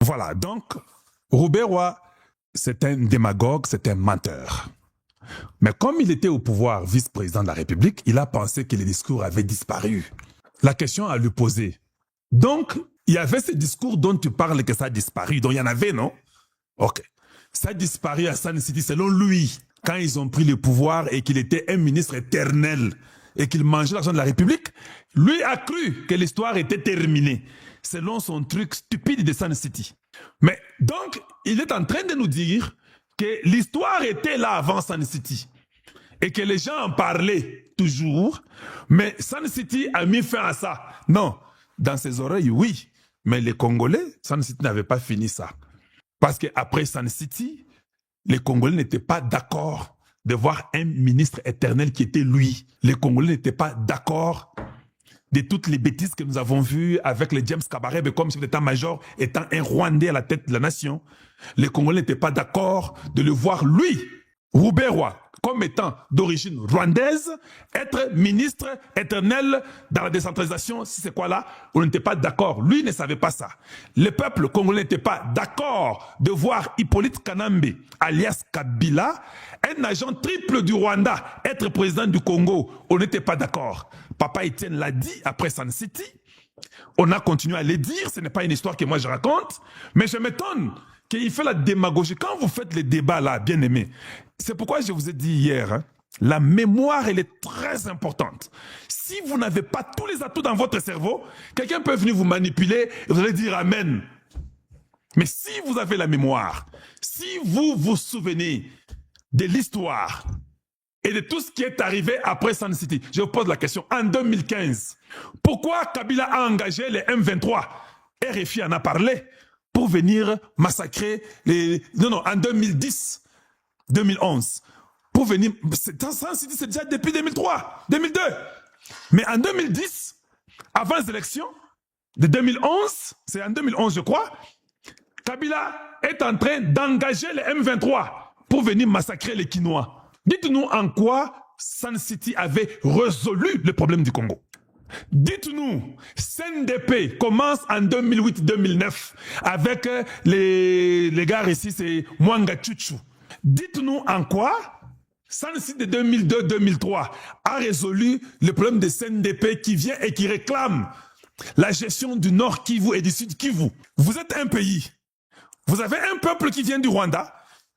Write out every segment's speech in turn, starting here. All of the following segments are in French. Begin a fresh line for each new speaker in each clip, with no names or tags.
Voilà, donc, Robert Roy, c'est un démagogue, c'est un menteur. Mais comme il était au pouvoir vice-président de la République, il a pensé que les discours avaient disparu. La question à lui poser. Donc, il y avait ce discours dont tu parles que ça a disparu. Donc, il y en avait, non? Ok. Ça a disparu à Sun City, selon lui, quand ils ont pris le pouvoir et qu'il était un ministre éternel et qu'il mangeait l'argent de la République, lui a cru que l'histoire était terminée, selon son truc stupide de Sun City. Mais donc, il est en train de nous dire que l'histoire était là avant Sun City et que les gens en parlaient toujours, mais Sun City a mis fin à ça. Non, dans ses oreilles, oui, mais les Congolais, Sun City n'avait pas fini ça. Parce qu'après Sun City, les Congolais n'étaient pas d'accord de voir un ministre éternel qui était lui. Les Congolais n'étaient pas d'accord de toutes les bêtises que nous avons vues avec le James Kabarebe comme chef d'état-major étant un Rwandais à la tête de la nation. Les Congolais n'étaient pas d'accord de le voir, lui, Robert Roy, comme étant d'origine rwandaise, être ministre éternel dans la décentralisation, si c'est quoi là, on n'était pas d'accord. Lui ne savait pas ça. Le peuple congolais n'était pas d'accord de voir Hippolyte Kanambe, alias Kabila, un agent triple du Rwanda, être président du Congo. On n'était pas d'accord. Papa Etienne l'a dit après Sun City. On a continué à le dire. Ce n'est pas une histoire que moi je raconte. Mais je m'étonne qu'il fait la démagogie. Quand vous faites les débats là, bien aimés, c'est pourquoi je vous ai dit hier, hein, la mémoire, elle est très importante. Si vous n'avez pas tous les atouts dans votre cerveau, quelqu'un peut venir vous manipuler et vous allez dire Amen. Mais si vous avez la mémoire, si vous vous souvenez de l'histoire et de tout ce qui est arrivé après Sun City, je vous pose la question, en 2015, pourquoi Kabila a engagé les M23? RFI en a parlé pour venir massacrer les... Non, en 2010, 2011, pour venir... Sun City, c'est déjà depuis 2003, 2002. Mais en 2010, avant les élections de 2011, c'est en 2011, je crois, Kabila est en train d'engager les M23 pour venir massacrer les Kinois. Dites-nous en quoi Sun City avait résolu le problème du Congo. Dites-nous, CNDP commence en 2008-2009 avec les gars ici, c'est Mwanga Chuchu. Dites-nous en quoi Sun City de 2002-2003 a résolu le problème de CNDP qui vient et qui réclame la gestion du Nord Kivu et du Sud Kivu. Vous êtes un pays. Vous avez un peuple qui vient du Rwanda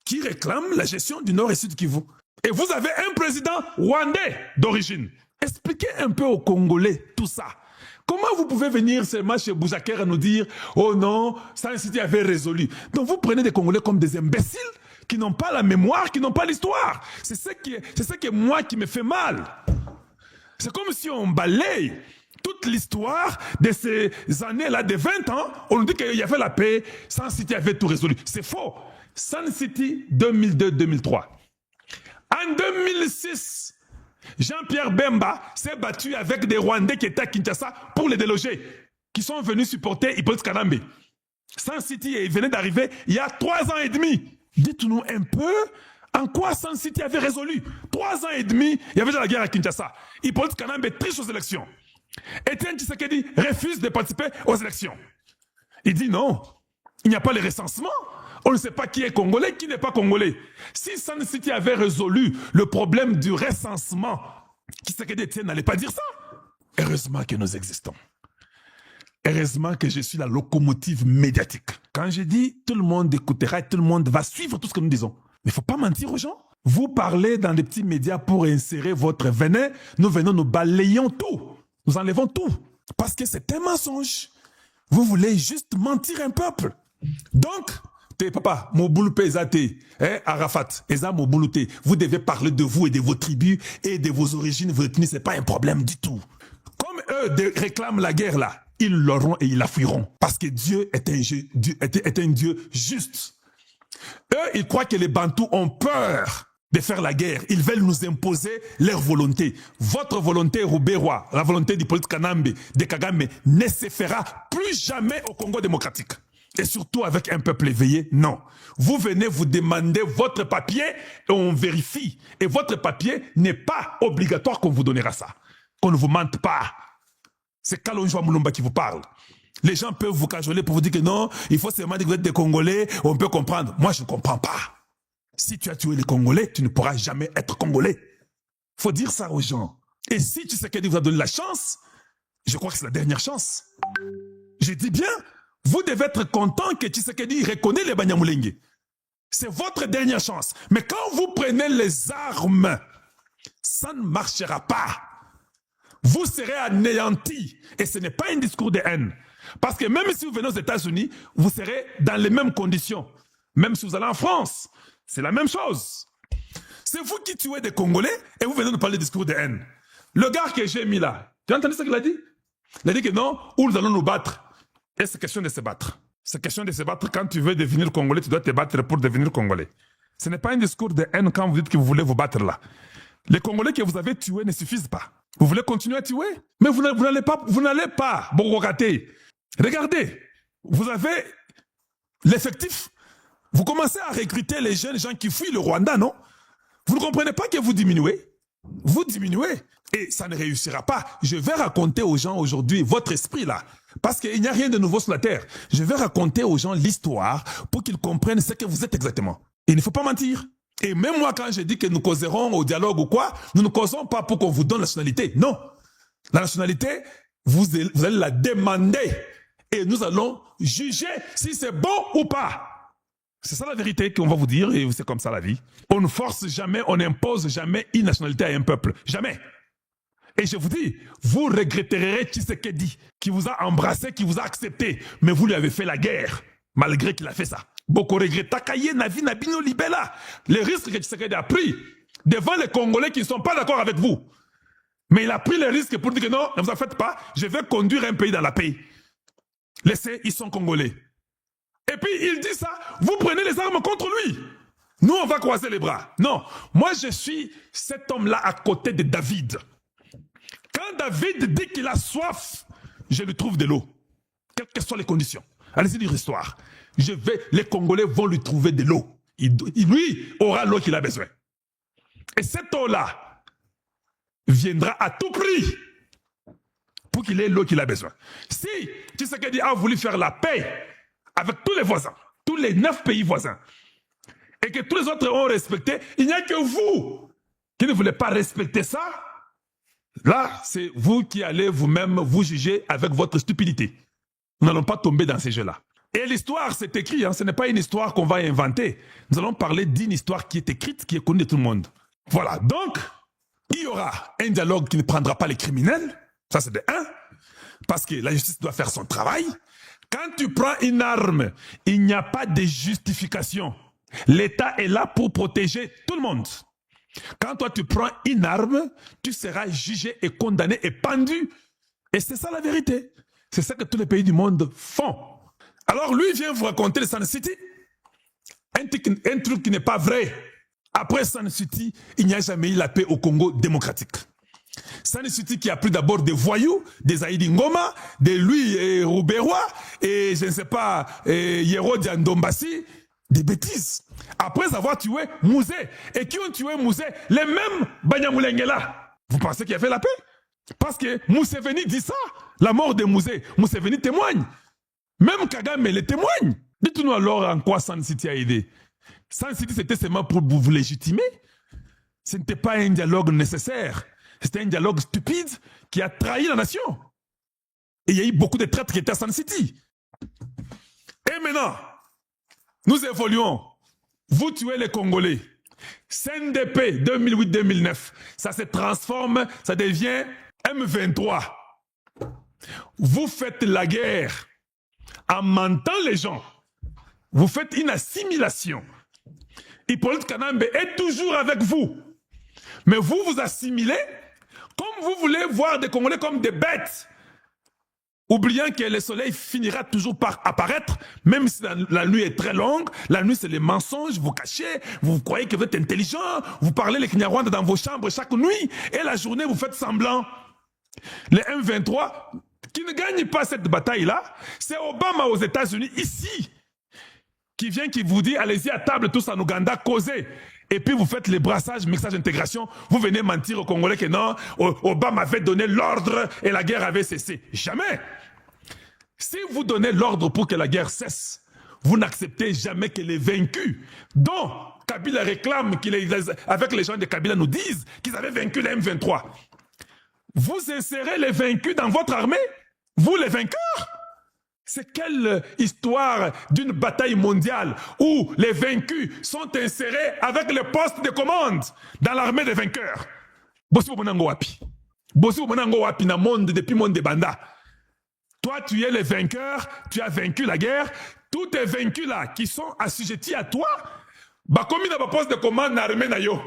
qui réclame la gestion du Nord et Sud Kivu. Et vous avez un président rwandais d'origine. Expliquez un peu aux Congolais tout ça. Comment vous pouvez venir seulement chez Boujaker et nous dire « Oh non, Sun City avait résolu ». Donc vous prenez des Congolais comme des imbéciles qui n'ont pas la mémoire, qui n'ont pas l'histoire. C'est ce qui moi qui me fait mal. C'est comme si on balaye toute l'histoire de ces années-là, de 20 ans, on nous dit qu'il y avait la paix, Sun City avait tout résolu. C'est faux. Sun City 2002-2003. En 2006, Jean-Pierre Bemba s'est battu avec des Rwandais qui étaient à Kinshasa pour les déloger, qui sont venus supporter Hippolyte Kanambe. Sun City venait d'arriver il y a 3 ans et demi. Dites-nous un peu en quoi Sun City avait résolu. 3 ans et demi, il y avait déjà la guerre à Kinshasa. Hippolyte Kanambe triche aux élections. Etienne Tshisekedi refuse de participer aux élections. Il dit non, il n'y a pas le recensement. On ne sait pas qui est congolais, qui n'est pas congolais. Si Sun City avait résolu le problème du recensement, Tshisekedi Etienne n'allait pas dire ça. Heureusement que nous existons. Heureusement que je suis la locomotive médiatique. Quand je dis, tout le monde écoutera et tout le monde va suivre tout ce que nous disons. Mais il ne faut pas mentir aux gens. Vous parlez dans les petits médias pour insérer votre venin. Nous venons, nous balayons tout. Nous enlevons tout. Parce que c'est un mensonge. Vous voulez juste mentir un peuple. Donc, papa, Moboulou Pezate, Arafat, Eza Moboulou, vous devez parler de vous et de vos tribus et de vos origines, vos ethnies, c'est pas un problème du tout. Comme eux réclament la guerre là, ils l'auront et ils la fuiront. Parce que Dieu est un Dieu juste. Eux, ils croient que les Bantous ont peur de faire la guerre. Ils veulent nous imposer leur volonté. Votre volonté, Robert Roy, la volonté d'Hippolyte Kanambe, de Kagame, ne se fera plus jamais au Congo démocratique. Et surtout avec un peuple éveillé, non. Vous venez vous demander votre papier et on vérifie. Et votre papier n'est pas obligatoire qu'on vous donnera ça. Qu'on ne vous mente pas. C'est Kalonjo Moulomba qui vous parle. Les gens peuvent vous cajoler pour vous dire que non, il faut seulement dire que vous êtes des Congolais, on peut comprendre. Moi, je ne comprends pas. Si tu as tué les Congolais, tu ne pourras jamais être Congolais. Il faut dire ça aux gens. Et si Tshisekedi vous a donné la chance, je crois que c'est la dernière chance. Je dis bien, vous devez être content que Tshisekedi reconnaît les Banyamulenge. C'est votre dernière chance. Mais quand vous prenez les armes, ça ne marchera pas. Vous serez anéantis. Et ce n'est pas un discours de haine. Parce que même si vous venez aux États-Unis, vous serez dans les mêmes conditions. Même si vous allez en France, c'est la même chose. C'est vous qui tuez des Congolais et vous venez nous parler de discours de haine. Le gars que j'ai mis là, tu as entendu ce qu'il a dit? Il a dit que non, où nous allons nous battre. Et c'est question de se battre. C'est question de se battre. Quand tu veux devenir Congolais, tu dois te battre pour devenir Congolais. Ce n'est pas un discours de haine quand vous dites que vous voulez vous battre là. Les Congolais que vous avez tués ne suffisent pas. Vous voulez continuer à tuer? Mais vous n'allez pas, Bogogaté. Regardez, vous avez l'effectif. Vous commencez à recruter les jeunes gens qui fuient le Rwanda, non? Vous ne comprenez pas que vous diminuez? Vous diminuez. Et ça ne réussira pas. Je vais raconter aux gens aujourd'hui votre esprit là. Parce qu'il n'y a rien de nouveau sur la terre. Je vais raconter aux gens l'histoire pour qu'ils comprennent ce que vous êtes exactement. Et il ne faut pas mentir. Et même moi, quand je dis que nous causerons au dialogue ou quoi, nous ne causons pas pour qu'on vous donne la nationalité. Non. La nationalité, vous allez la demander. Et nous allons juger si c'est bon ou pas. C'est ça la vérité qu'on va vous dire, et c'est comme ça la vie. On ne force jamais, on n'impose jamais une nationalité à un peuple. Jamais. Et je vous dis, vous regretterez Tshisekedi, qui vous a embrassé, qui vous a accepté, mais vous lui avez fait la guerre, malgré qu'il a fait ça. Beaucoup regrettent. Takaye Navi Nabino Libela. Les risques que Tshisekedi a pris devant les Congolais qui ne sont pas d'accord avec vous. Mais il a pris les risques pour dire que non, ne vous en faites pas, je vais conduire un pays dans la paix. Laissez, ils sont Congolais. Et puis il dit ça, vous prenez les armes contre lui. Nous, on va croiser les bras. Non, moi je suis cet homme-là à côté de David. Quand David dit qu'il a soif, je lui trouve de l'eau. Quelles que soient les conditions. Allez-y lire l'histoire. Les Congolais vont lui trouver de l'eau. Lui aura l'eau qu'il a besoin. Et cette eau-là viendra à tout prix pour qu'il ait l'eau qu'il a besoin. Si Tshisekedi a voulu faire la paix avec tous les voisins, tous les 9 pays voisins, et que tous les autres ont respecté, il n'y a que vous qui ne voulez pas respecter ça. Là, c'est vous qui allez vous-même vous juger avec votre stupidité. Nous n'allons pas tomber dans ces jeux-là. Et l'histoire, c'est écrit, hein, ce n'est pas une histoire qu'on va inventer. Nous allons parler d'une histoire qui est écrite, qui est connue de tout le monde. Voilà, donc, il y aura un dialogue qui ne prendra pas les criminels, ça c'est de 1, parce que la justice doit faire son travail. Quand tu prends une arme, il n'y a pas de justification. L'État est là pour protéger tout le monde. Quand toi tu prends une arme, tu seras jugé et condamné et pendu. Et c'est ça la vérité. C'est ça que tous les pays du monde font. Alors lui vient vous raconter le Sun City. Un truc qui n'est pas vrai. Après Sun City, il n'y a jamais eu la paix au Congo démocratique. Sun City qui a pris d'abord des voyous, des Aïdi Ngoma, des Louis Rouberois, et je ne sais pas, Yero Diandombassi, des bêtises. Après avoir tué Mouzé. Et qui ont tué Mouzé? Les mêmes Banyamulenge là. Vous pensez qu'il a fait la paix? Parce que Museveni dit ça. La mort de Mouzé. Museveni témoigne. Même Kagame les témoigne. Dites-nous alors en quoi Sun City a aidé. Sun City c'était seulement pour vous légitimer. Ce n'était pas un dialogue nécessaire. C'était un dialogue stupide qui a trahi la nation. Et il y a eu beaucoup de traîtres qui étaient à Sun City. Et maintenant, nous évoluons. Vous tuez les Congolais. CNDP 2008-2009, ça se transforme, ça devient M23. Vous faites la guerre en mentant les gens. Vous faites une assimilation. Hippolyte Kanambe est toujours avec vous. Mais vous vous assimilez comme vous voulez voir des Congolais comme des bêtes. Oubliant que le soleil finira toujours par apparaître, même si la nuit est très longue. La nuit, c'est les mensonges, vous cachez, vous croyez que vous êtes intelligent, vous parlez les Kinyarwanda dans vos chambres chaque nuit, et la journée, vous faites semblant. Les M23, qui ne gagnent pas cette bataille-là, c'est Obama aux États-Unis, ici, qui vient, qui vous dit, allez-y à table tous en Ouganda, causez. Et puis vous faites les brassages, mixage, intégration, vous venez mentir aux Congolais que non, Obama avait donné l'ordre et la guerre avait cessé. Jamais. Si vous donnez l'ordre pour que la guerre cesse, vous n'acceptez jamais que les vaincus, dont Kabila réclame, avec les gens de Kabila nous disent qu'ils avaient vaincu les M23. Vous insérez les vaincus dans votre armée? Vous les vainqueurs? C'est quelle histoire d'une bataille mondiale où les vaincus sont insérés avec les postes de commande dans l'armée des vainqueurs? Bossi Bonango Wapi. Bossi Bonango Wapi na monde depuis monde de Banda. Toi, tu es le vainqueur, tu as vaincu la guerre. Tous tes vaincus là qui sont assujettis à toi, bah comme il n'a pas poste de commande dans l'armée na yo.